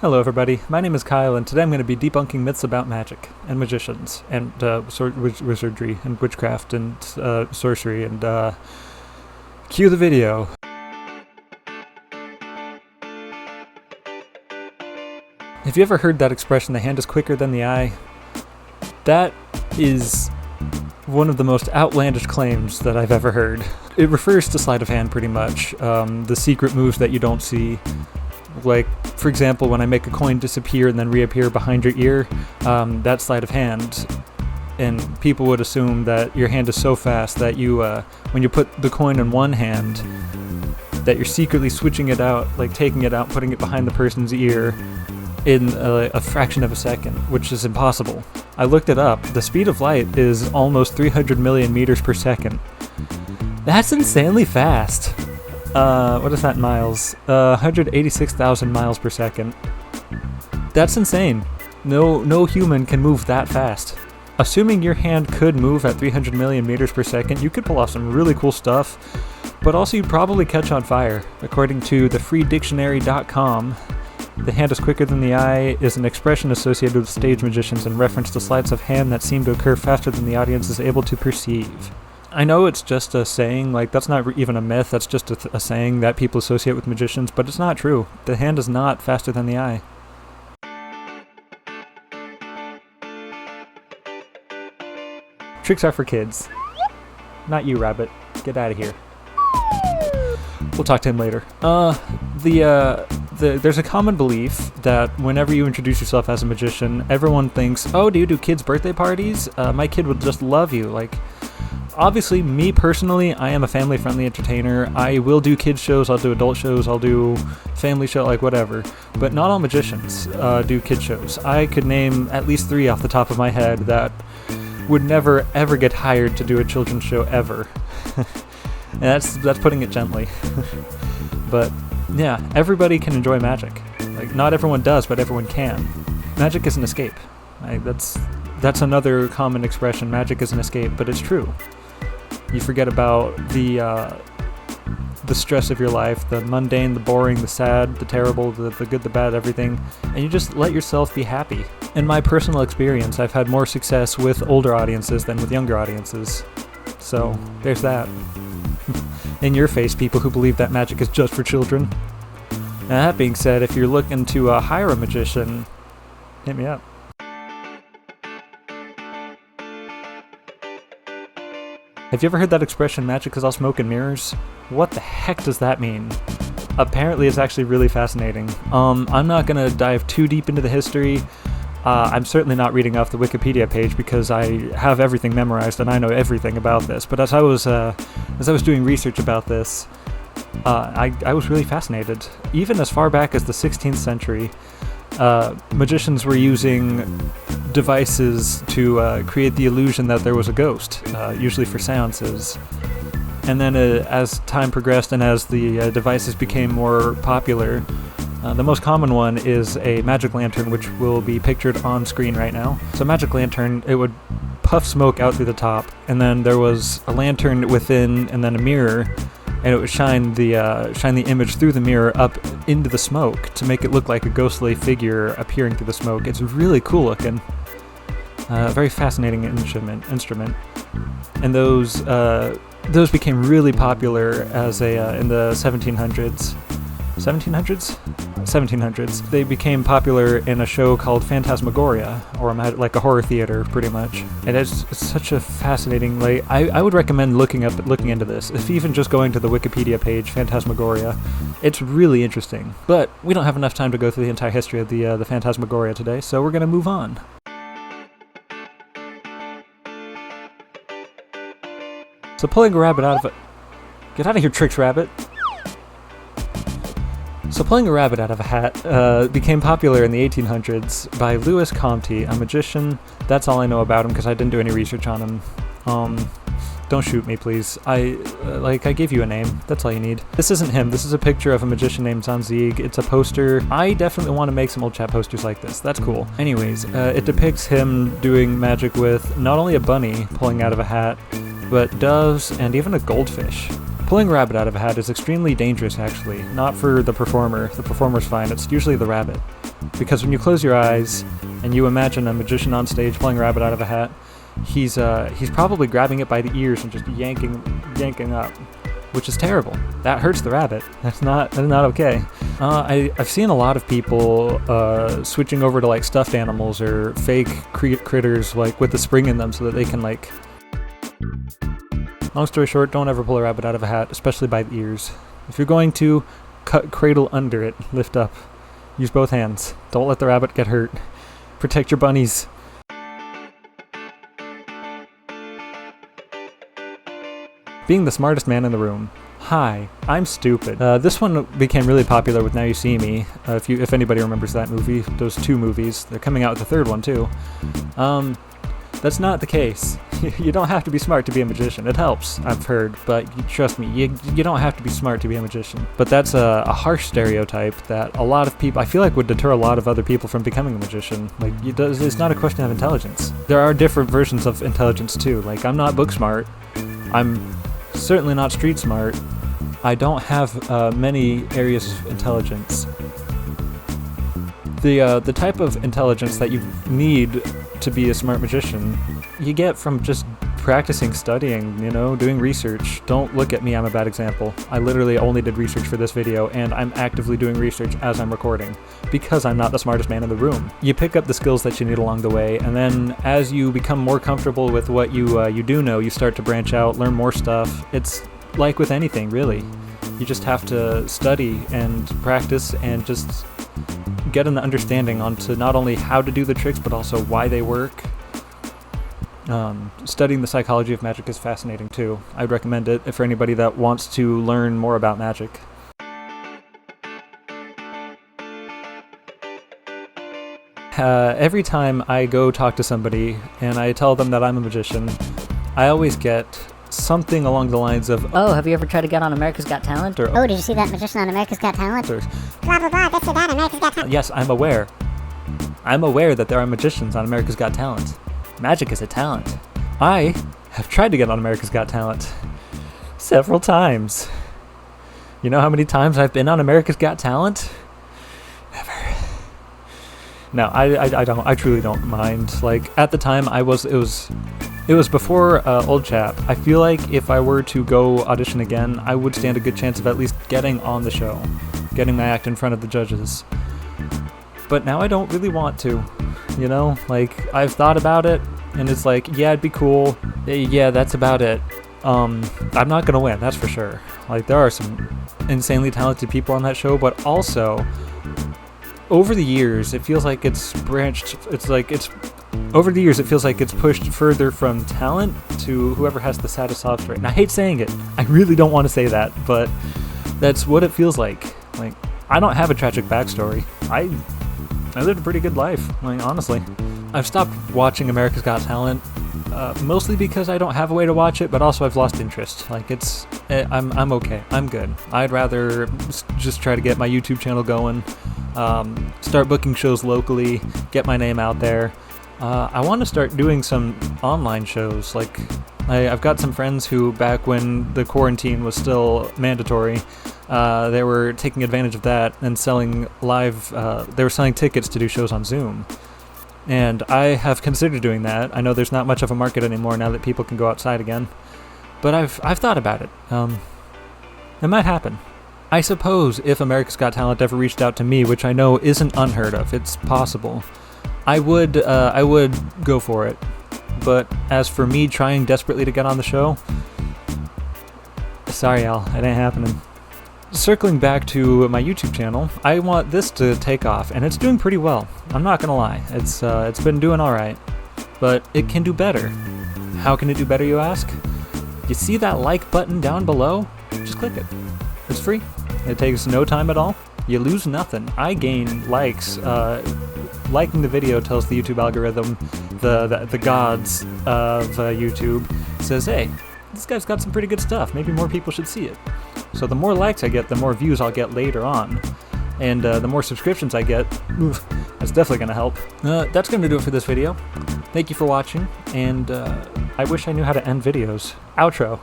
Hello everybody, my name is Kyle, and today I'm going to be debunking myths about magic, and magicians, and wizardry, and witchcraft, and sorcery, and cue the video. Have you ever heard that expression, the hand is quicker than the eye? That is one of the most outlandish claims that I've ever heard. It refers to sleight of hand pretty much, the secret moves that you don't see. Like, for example, when I make a coin disappear and then reappear behind your ear, that's sleight of hand. And people would assume that your hand is so fast that you, when you put the coin in one hand, that you're secretly switching it out, like taking it out, putting it behind the person's ear in a fraction of a second, which is impossible. I looked it up. The speed of light is almost 300 million meters per second. That's insanely fast. What is that in miles? 186,000 miles per second. That's insane. No human can move that fast. Assuming your hand could move at 300 million meters per second, you could pull off some really cool stuff, but also you'd probably catch on fire. According to thefreedictionary.com, the hand is quicker than the eye is an expression associated with stage magicians in reference to sleights of hand that seem to occur faster than the audience is able to perceive. I know it's just a saying, like that's not even a myth, that's just a saying that people associate with magicians, but it's not true. The hand is not faster than the eye. Tricks are for kids. Not you, Rabbit. Get out of here. We'll talk to him later. There's a common belief that whenever you introduce yourself as a magician, everyone thinks, oh, do you do kids' birthday parties? My kid would just love you. Like, obviously, me personally, I am a family-friendly entertainer. I will do kids shows, I'll do adult shows, I'll do family show, like whatever. But not all magicians do kids shows. I could name at least 3 off the top of my head that would never ever get hired to do a children's show ever. And that's putting it gently. But yeah, everybody can enjoy magic. Like, not everyone does, but everyone can. Magic is an escape. That's another common expression. Magic is an escape, but it's true. You forget about the stress of your life, the mundane, the boring, the sad, the terrible, the good, the bad, everything, and you just let yourself be happy. In my personal experience, I've had more success with older audiences than with younger audiences. So, there's that. In your face, people who believe that magic is just for children. Now, that being said, if you're looking to hire a magician, hit me up. Have you ever heard that expression, magic is all smoke and mirrors? What the heck does that mean? Apparently it's actually really fascinating. I'm not going to dive too deep into the history. I'm certainly not reading off the Wikipedia page because I have everything memorized and I know everything about this. But as I was doing research about this, I was really fascinated. Even as far back as the 16th century, magicians were using devices to create the illusion that there was a ghost, usually for seances. And then as time progressed and as the devices became more popular, the most common one is a magic lantern, which will be pictured on screen right now. So magic lantern, it would puff smoke out through the top, and then there was a lantern within and then a mirror, and it would shine the image through the mirror up into the smoke to make it look like a ghostly figure appearing through the smoke. It's really cool looking. Very fascinating instrument. And those became really popular as in the 1700s. 1700s. They became popular in a show called Phantasmagoria, or like a horror theater, pretty much. And it's such a fascinating. Like, I would recommend looking into this. If even just going to the Wikipedia page, Phantasmagoria, it's really interesting. But we don't have enough time to go through the entire history of the Phantasmagoria today, so we're gonna move on. So pulling a rabbit out of a... Get out of here, Tricks Rabbit! So pulling a rabbit out of a hat became popular in the 1800s by Louis Comte, a magician. That's all I know about him because I didn't do any research on him. Don't shoot me, please. I gave you a name. That's all you need. This isn't him. This is a picture of a magician named Zanzig. It's a poster. I definitely want to make some old chat posters like this. That's cool. Anyways, it depicts him doing magic with not only a bunny pulling out of a hat, but doves and even a goldfish. Pulling a rabbit out of a hat is extremely dangerous, actually. Not for the performer. The performer's fine. It's usually the rabbit. Because when you close your eyes and you imagine a magician on stage pulling a rabbit out of a hat, he's probably grabbing it by the ears and just yanking up, which is terrible. That hurts the rabbit. That's not okay. I've seen a lot of people switching over to like stuffed animals or fake critters like with the spring in them so that they can like. Long story short, don't ever pull a rabbit out of a hat, especially by the ears. If you're going to cradle under it, lift up. Use both hands. Don't let the rabbit get hurt. Protect your bunnies. Being the smartest man in the room. Hi, I'm stupid. This one became really popular with Now You See Me. If anybody remembers that movie, those two movies. They're coming out with the third one too. That's not the case. You don't have to be smart to be a magician. It helps, I've heard, but trust me, you don't have to be smart to be a magician. But that's a harsh stereotype that a lot of people, I feel like, would deter a lot of other people from becoming a magician. Like, it's not a question of intelligence. There are different versions of intelligence too. Like, I'm not book smart. I'm certainly not street smart. I don't have many areas of intelligence. The type of intelligence that you need to be a smart magician, you get from just practicing, studying, doing research. Don't look at me, I'm a bad example. I literally only did research for this video, and I'm actively doing research as I'm recording, because I'm not the smartest man in the room. You pick up the skills that you need along the way, and then as you become more comfortable with what you do know, you start to branch out, learn more stuff. It's like with anything, really. You just have to study and practice and just get an understanding onto not only how to do the tricks, but also why they work. Studying the psychology of magic is fascinating too. I'd recommend it for anybody that wants to learn more about magic. Every time I go talk to somebody and I tell them that I'm a magician, I always get something along the lines of, "Oh, have you ever tried to get on America's Got Talent?" Or, "Oh, did you see that magician on America's Got Talent?" Or, "Blah, blah, blah, this or that, America's Got Talent." Yes, I'm aware. I'm aware that there are magicians on America's Got Talent. Magic is a talent. I have tried to get on America's Got Talent several times. You know how many times I've been on America's Got Talent? Never. No, I don't. I truly don't mind. Like, at the time, it was before Old Chap. I feel like if I were to go audition again, I would stand a good chance of at least getting on the show, getting my act in front of the judges. But now I don't really want to, Like, I've thought about it, and it's like, yeah, it'd be cool. Yeah, that's about it. I'm not gonna win, that's for sure. Like, there are some insanely talented people on that show, but also, over the years, it feels like it's branched. Over the years, it feels like it's pushed further from talent to whoever has the saddest sob story. And I hate saying it. I really don't want to say that, but that's what it feels like. Like, I don't have a tragic backstory. I lived a pretty good life, honestly. I've stopped watching America's Got Talent, mostly because I don't have a way to watch it, but also I've lost interest. Like, I'm okay. I'm good. I'd rather just try to get my YouTube channel going, start booking shows locally, get my name out there. I want to start doing some online shows. Like, I've got some friends who, back when the quarantine was still mandatory, they were taking advantage of that and selling live, they were selling tickets to do shows on Zoom. And I have considered doing that. I know there's not much of a market anymore now that people can go outside again. But I've thought about it. It might happen. I suppose if America's Got Talent ever reached out to me, which I know isn't unheard of, it's possible, I would go for it. But as for me trying desperately to get on the show, sorry, Al, it ain't happening. Circling back to my YouTube channel, I want this to take off, and it's doing pretty well. I'm not gonna lie, it's been doing all right, but it can do better. How can it do better, you ask? You see that like button down below? Just click it. It's free. It takes no time at all. You lose nothing. I gain likes. Liking the video tells the YouTube algorithm, the gods of YouTube, says, hey, this guy's got some pretty good stuff. Maybe more people should see it. So the more likes I get, the more views I'll get later on. And the more subscriptions I get, that's definitely going to help. That's going to do it for this video. Thank you for watching, and I wish I knew how to end videos. Outro.